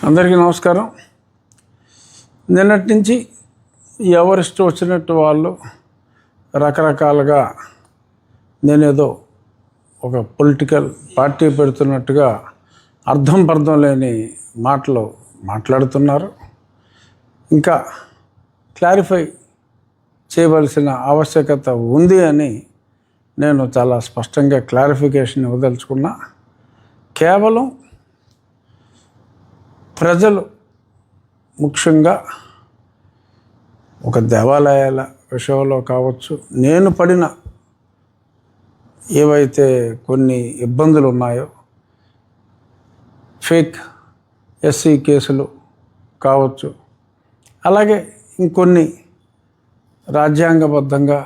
అందరికీ నమస్కారం. నిన్నటి నుంచి ఎవరిష్టం వచ్చినట్టు వాళ్ళు రకరకాలుగా నేనేదో ఒక పొలిటికల్ పార్టీ పెడుతున్నట్టుగా అర్థం లేని మాటలు మాట్లాడుతున్నారు. ఇంకా క్లారిఫై చేయవలసిన ఆవశ్యకత ఉంది అని నేను చాలా స్పష్టంగా క్లారిఫికేషన్ ఇవ్వదలుచుకున్నా. కేవలం ప్రజలు, ముఖ్యంగా ఒక దేవాలయాల విషయంలో కావచ్చు, నేను పడిన ఏవైతే కొన్ని ఇబ్బందులు ఉన్నాయో, ఫేక్ ఎస్సీ కేసులు కావచ్చు, అలాగే ఇంకొన్ని రాజ్యాంగబద్ధంగా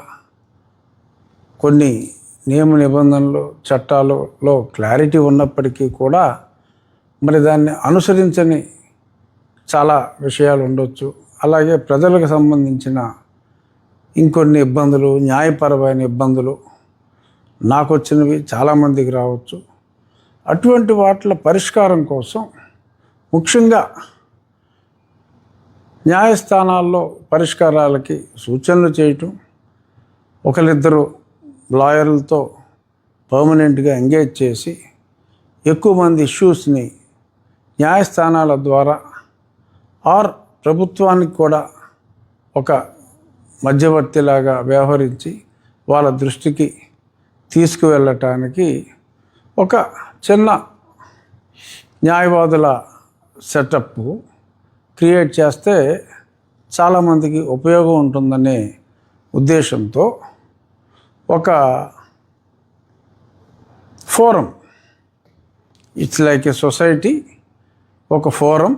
కొన్ని నియమ నిబంధనలు, చట్టాలలో క్లారిటీ ఉన్నప్పటికీ కూడా మరి దాన్ని అనుసరించని చాలా విషయాలు ఉండొచ్చు. అలాగే ప్రజలకు సంబంధించిన ఇంకొన్ని ఇబ్బందులు, న్యాయపరమైన ఇబ్బందులు నాకు వచ్చినవి చాలామందికి రావచ్చు. అటువంటి వాటిల పరిష్కారం కోసం ముఖ్యంగా న్యాయస్థానాల్లో పరిష్కారాలకి సూచనలు చేయటం, ఒకరిద్దరు లాయర్లతో పర్మనెంట్గా ఎంగేజ్ చేసి ఎక్కువ మంది ఇష్యూస్ని న్యాయస్థానాల ద్వారా ఆర్ ప్రభుత్వానికి కూడా ఒక మధ్యవర్తిలాగా వ్యవహరించి వాళ్ళ దృష్టికి తీసుకువెళ్ళటానికి ఒక చిన్న న్యాయవాదుల సెటప్ క్రియేట్ చేస్తే చాలామందికి ఉపయోగం ఉంటుందనే ఉద్దేశంతో ఒక forum, it's like A society, ఒక ఫోరం,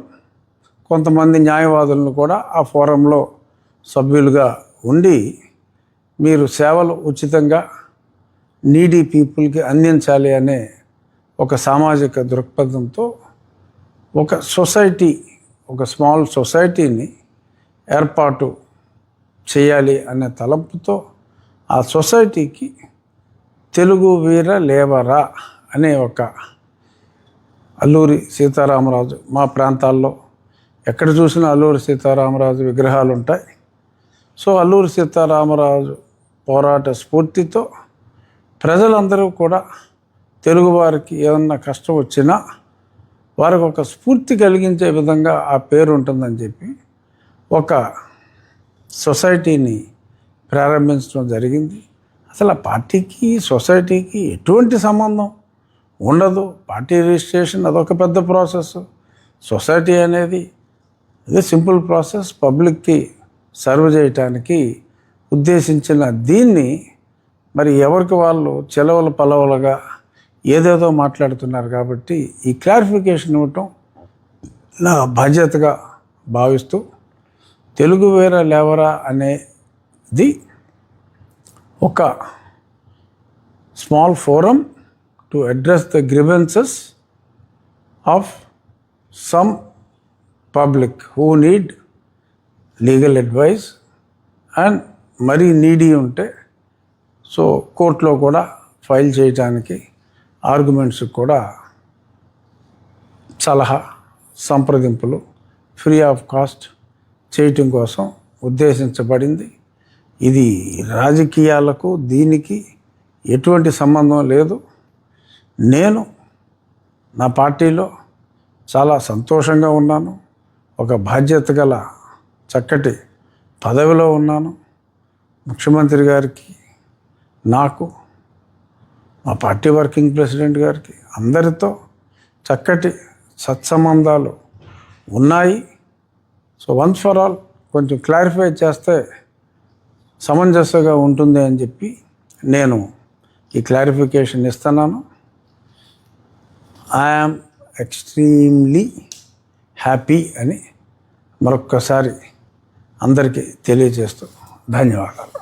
కొంతమంది న్యాయవాదులను కూడా ఆ ఫోరంలో సభ్యులుగా ఉండి మీరు సేవలు ఉచితంగా నీడీ పీపుల్కి అందించాలి అనే ఒక సామాజిక దృక్పథంతో ఒక సొసైటీ, ఒక స్మాల్ సొసైటీని ఏర్పాటు చేయాలి అనే తలంపుతో ఆ సొసైటీకి తెలుగు వీర లేవరా అనే ఒక అల్లూరి సీతారామరాజు, మా ప్రాంతాల్లో ఎక్కడ చూసినా అల్లూరి సీతారామరాజు విగ్రహాలు ఉంటాయి. సో అల్లూరి సీతారామరాజు పోరాట స్ఫూర్తితో ప్రజలందరూ కూడా తెలుగువారికి ఏమన్నా కష్టం వచ్చినా వారికి ఒక స్ఫూర్తి కలిగించే విధంగా ఆ పేరు ఉంటుందని చెప్పి ఒక సొసైటీని ప్రారంభించడం జరిగింది. అసలు ఆ పార్టీకి, సొసైటీకి ఎటువంటి సంబంధం ఉండదు. పార్టీ రిజిస్ట్రేషన్ అదొక పెద్ద ప్రాసెస్. సొసైటీ అనేది ఇది సింపుల్ ప్రాసెస్. పబ్లిక్కి సర్వ్ చేయటానికి ఉద్దేశించిన దీన్ని మరి ఎవరికి వాళ్ళు చెలవలు పలవలుగా ఏదేదో మాట్లాడుతున్నారు. కాబట్టి ఈ క్లారిఫికేషన్ ఇవ్వటం నా బాధ్యతగా భావిస్తూ తెలుగు వీర లేవరా అనేది ఒక small forum to address the grievances of some public who need legal advice and మరీ నీడీ ఉంటే సో కోర్టులో కూడా ఫైల్ చేయడానికి, ఆర్గ్యుమెంట్స్ కూడా సలహా సంప్రదింపులు ఫ్రీ ఆఫ్ కాస్ట్ చేయటం కోసం ఉద్దేశించబడింది. ఇది రాజకీయాలకు దీనికి ఎటువంటి సంబంధం లేదు. నేను నా పార్టీలో చాలా సంతోషంగా ఉన్నాను. ఒక బాధ్యత గల చక్కటి పదవిలో ఉన్నాను. ముఖ్యమంత్రి గారికి, నాకు, మా పార్టీ వర్కింగ్ ప్రెసిడెంట్ గారికి అందరితో చక్కటి సత్సంబంధాలు ఉన్నాయి. సో వన్స్ ఫర్ ఆల్ కొంచెం క్లారిఫై చేస్తే సమంజసంగా ఉంటుంది అని చెప్పి నేను ఈ క్లారిఫికేషన్ ఇస్తున్నాను. I am extremely హ్యాపీ అని మరొక్కసారి అందరికీ తెలియజేస్తూ ధన్యవాదాలు.